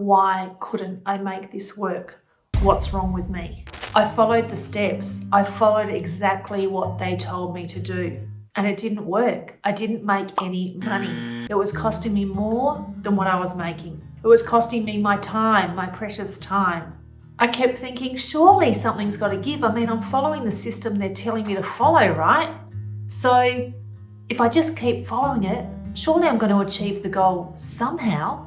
why couldn't I make this work? What's wrong with me? I followed the steps. I followed exactly what they told me to do. And it didn't work. I didn't make any money. It was costing me more than what I was making. It was costing me my time, my precious time. I kept thinking, surely something's got to give. I mean, I'm following the system they're telling me to follow, right? So if I just keep following it, surely I'm going to achieve the goal somehow.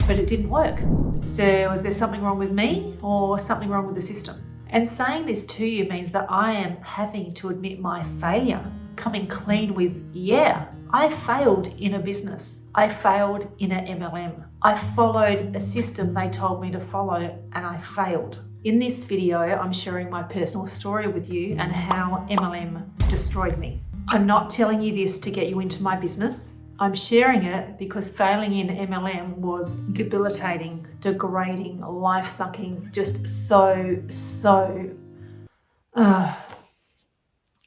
But it didn't work. So was there something wrong with me or something wrong with the system? And saying this to you means that I am having to admit my failure, coming clean with, yeah, I failed in a business. I failed in an MLM. I followed a system they told me to follow and I failed. In this video, I'm sharing my personal story with you and how MLM destroyed me. I'm not telling you this to get you into my business. I'm sharing it because failing in MLM was debilitating, degrading, life-sucking, just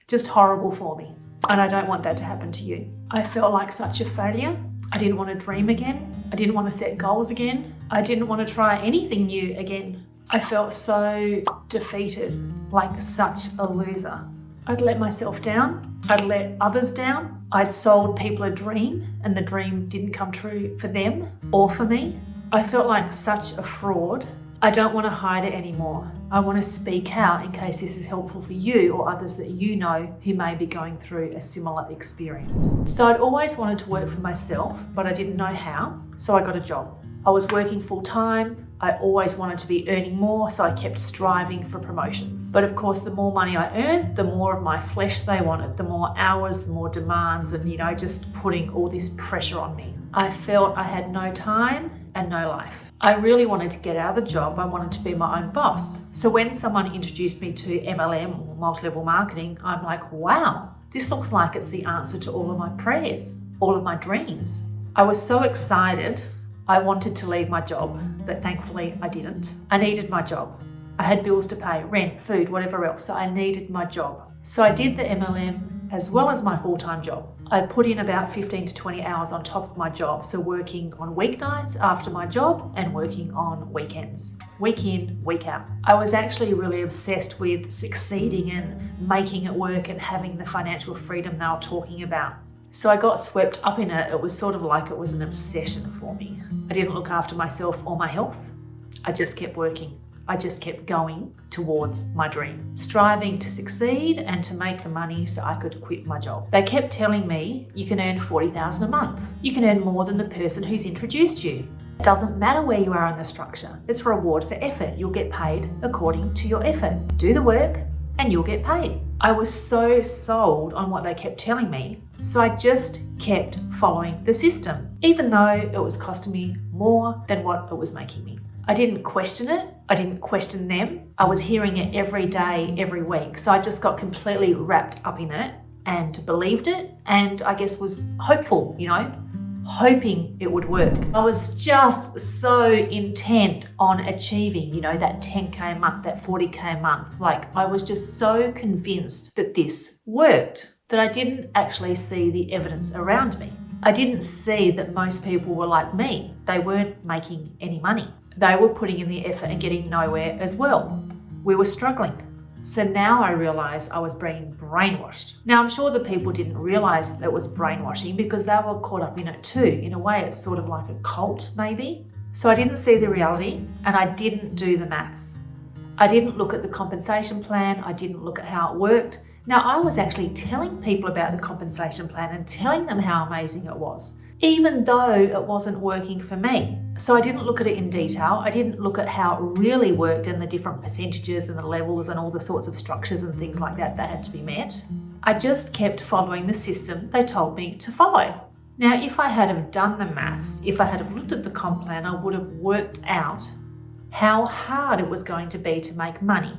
just horrible for me. And I don't want that to happen to you. I felt like such a failure. I didn't want to dream again. I didn't want to set goals again. I didn't want to try anything new again. I felt so defeated, like such a loser. I'd let myself down. I'd let others down. I'd sold people a dream and the dream didn't come true for them or for me. I felt like such a fraud. I don't want to hide it anymore. I want to speak out in case this is helpful for you or others that you know who may be going through a similar experience. So I'd always wanted to work for myself, but I didn't know how, so I got a job. I was working full time. I always wanted to be earning more, so I kept striving for promotions. But of course, the more money I earned, the more of my flesh they wanted, the more hours, the more demands, and just putting all this pressure on me. I felt I had no time and no life. I really wanted to get out of the job. I wanted to be my own boss. So when someone introduced me to MLM or multi-level marketing, I'm like, wow, this looks like it's the answer to all of my prayers, all of my dreams. I was so excited. I wanted to leave my job, but thankfully I didn't. I needed my job. I had bills to pay, rent, food, whatever else, so I needed my job. So I did the MLM as well as my full-time job. I put in about 15 to 20 hours on top of my job, so working on weeknights after my job and working on weekends. Week in, week out. I was actually really obsessed with succeeding and making it work and having the financial freedom they were talking about. So I got swept up in it. It was sort of like it was an obsession for me. I didn't look after myself or my health. I just kept working. I just kept going towards my dream, striving to succeed and to make the money so I could quit my job. They kept telling me, you can earn $40,000 a month. You can earn more than the person who's introduced you. It doesn't matter where you are in the structure. It's reward for effort. You'll get paid according to your effort. Do the work and you'll get paid. I was so sold on what they kept telling me. So I just kept following the system, even though it was costing me more than what it was making me. I didn't question it. I didn't question them. I was hearing it every day, every week. So I just got completely wrapped up in it and believed it. And I guess was hopeful, hoping it would work. I was just so intent on achieving, that 10K a month, that 40K a month. Like I was just so convinced that this worked, that I didn't actually see the evidence around me. I didn't see that most people were like me. They weren't making any money. They were putting in the effort and getting nowhere as well. We were struggling. So now I realized I was being brainwashed. Now I'm sure the people didn't realize that it was brainwashing because they were caught up in it too. In a way, it's sort of like a cult maybe. So I didn't see the reality and I didn't do the maths. I didn't look at the compensation plan. I didn't look at how it worked. Now, I was actually telling people about the compensation plan and telling them how amazing it was, even though it wasn't working for me. So I didn't look at it in detail. I didn't look at how it really worked and the different percentages and the levels and all the sorts of structures and things like that had to be met. I just kept following the system they told me to follow. Now, if I had have done the maths, if I had have looked at the comp plan, I would have worked out how hard it was going to be to make money,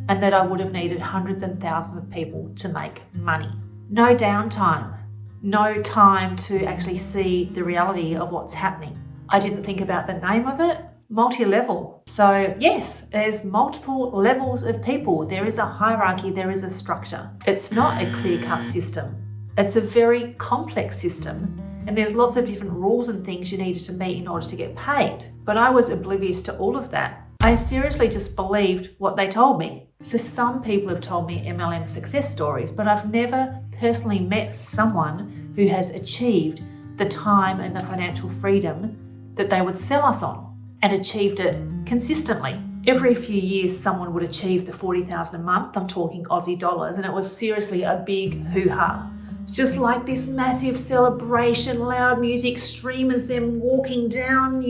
and that I would have needed hundreds and thousands of people to make money. No downtime, no time to actually see the reality of what's happening. I didn't think about the name of it, multi-level. So yes, there's multiple levels of people. There is a hierarchy, there is a structure. It's not a clear-cut system. It's a very complex system. and there's lots of different rules and things you needed to meet in order to get paid. But I was oblivious to all of that. I seriously just believed what they told me. So some people have told me MLM success stories, but I've never personally met someone who has achieved the time and the financial freedom that they would sell us on and achieved it consistently. Every few years, someone would achieve the 40,000 a month. I'm talking Aussie dollars, and it was seriously a big hoo-ha. It's just like this massive celebration, loud music, streamers, them walking down,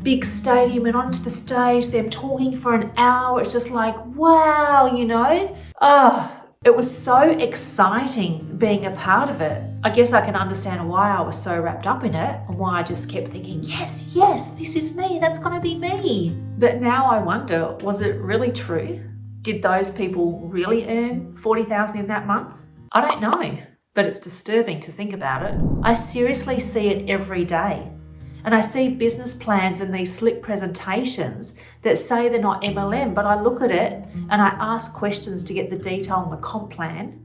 big stadium and onto the stage, them talking for an hour. It's just like, wow, it was so exciting being a part of it. I guess I can understand why I was so wrapped up in it and why I just kept thinking, yes, this is me, that's going to be me. But now I wonder, was it really true? Did those people really earn 40,000 in that month? I don't know, but it's disturbing to think about it. I seriously see it every day. And I see business plans and these slick presentations that say they're not MLM, but I look at it and I ask questions to get the detail on the comp plan.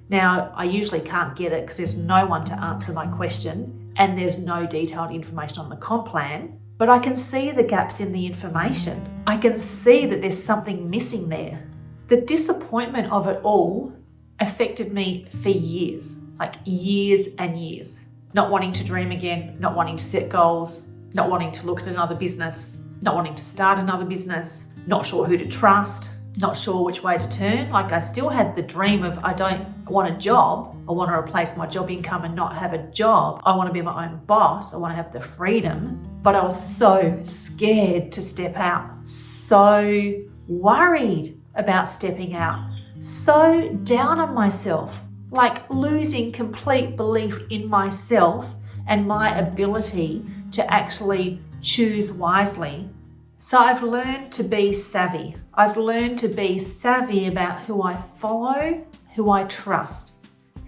Now, I usually can't get it because there's no one to answer my question and there's no detailed information on the comp plan, but I can see the gaps in the information. I can see that there's something missing there. The disappointment of it all affected me for years, like years and years. Not wanting to dream again, not wanting to set goals, not wanting to look at another business, not wanting to start another business, not sure who to trust, not sure which way to turn. Like I still had the dream of I don't want a job. I want to replace my job income and not have a job. I want to be my own boss. I want to have the freedom. But I was so scared to step out, so worried about stepping out, so down on myself. Like losing complete belief in myself and my ability to actually choose wisely. So I've learned to be savvy. I've learned to be savvy about who I follow, who I trust,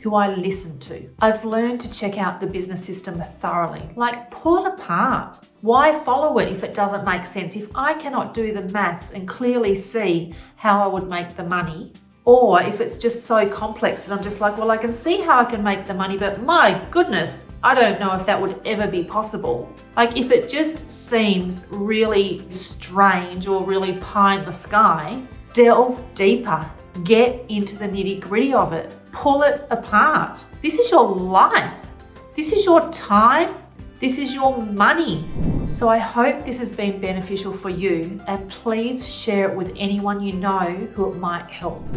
who I listen to. I've learned to check out the business system thoroughly, like pull it apart. Why follow it if it doesn't make sense? If I cannot do the maths and clearly see how I would make the money, or if it's just so complex that I'm just like, well, I can see how I can make the money, but my goodness, I don't know if that would ever be possible. Like if it just seems really strange or really pie in the sky, delve deeper, get into the nitty-gritty of it, pull it apart. This is your life. This is your time. This is your money. So I hope this has been beneficial for you, and please share it with anyone you know who it might help.